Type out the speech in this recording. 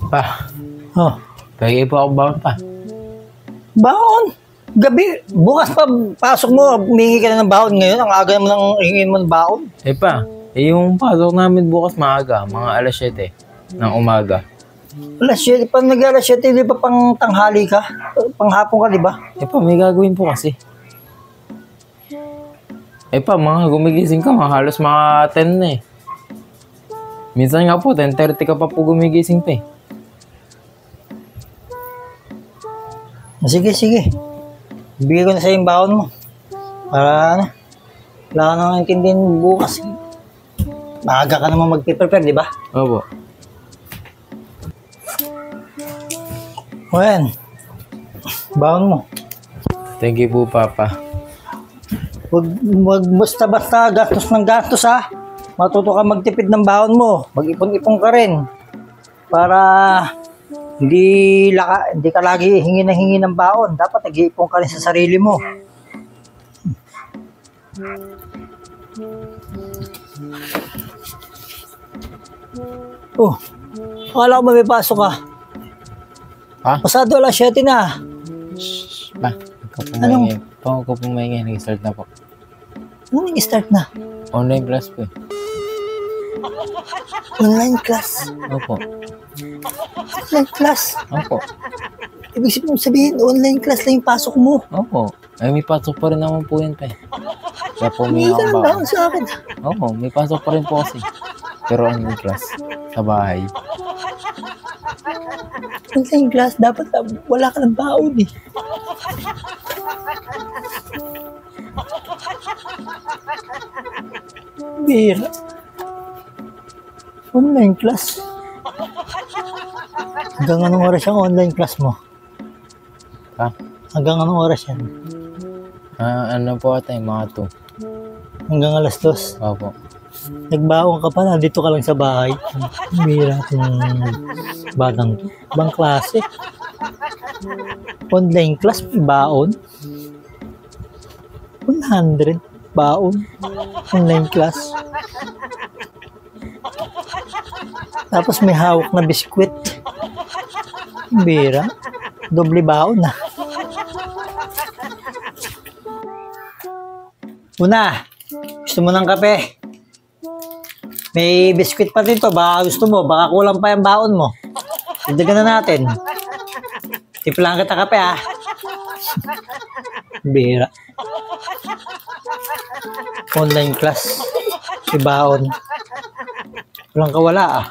Pa, Oh, pwede po ako baon pa. baon. Gabi, bukas pa pasok mo, humingi ka na ng baon ngayon. Ang aga mo nang hingin mo ng baon. Pa, yung pasok namin bukas maaga, mga alas 7 ng umaga. Alas 7, pag nag-alas 7, di ba pang tanghali ka? Panghapon ka, di ba? Pa, may gagawin po kasi. Pa, mga gumigising ka, halos mga 10 na eh. Minsan nga po, 10:30 ka pa po gumigising pa eh. Sige, sige. Bigay ko na sa yung baon mo. Para ano, wala ka nang intindihin bukas. Maaga ka naman mag-prepare, di ba? Opo. O yan. Baon mo. Thank you po, Papa. Huwag basta-basta gastos ng gastos ha. Matuto ka magtipid ng baon mo. Mag-ipon-ipon ka rin. Para hindi ka lagi hingi na hingi ng baon. Dapat nag-iipon ka rin sa sarili mo. Oh, akala ko ba may pasok ka? Ha? Pasado alas 7 na. Pa, Anong? Huwag ko pumaingay. Nag-start na po. Ano nag-start na? Online class po eh. Online class. Opo. Online class. Opo. Ibig sabihin, online class lang yung pasok mo. Opo. Ay, may pasok pa rin naman po yun pa eh. Kaya po Hindi may ka akong lang baon. baon sa akin. Opo, may pasok pa rin po kasi. Pero online class. Sa bahay. Online class, dapat wala ka ng baon eh. Bira. Online class. Hanggang anong oras yung online class mo? Ha? Hanggang anong oras yan? Ano po ata yung mga 2. Hanggang alas 2. Opo. Nagbaon ka pa na, dito ka lang sa bahay. Bira itong batang to. Ibang klase. Online class, may baon. 100 baon. Online class. Tapos may hawak na biskwit. Bira. Doble baon na. Una, gusto mo ng kape? May biskwit pa dito. Baka gusto mo. Baka kulang pa yung baon mo. Dagdagan na natin. Timplaan kita kape ha. Bira. Online class. Si baon. Walang kawala ah.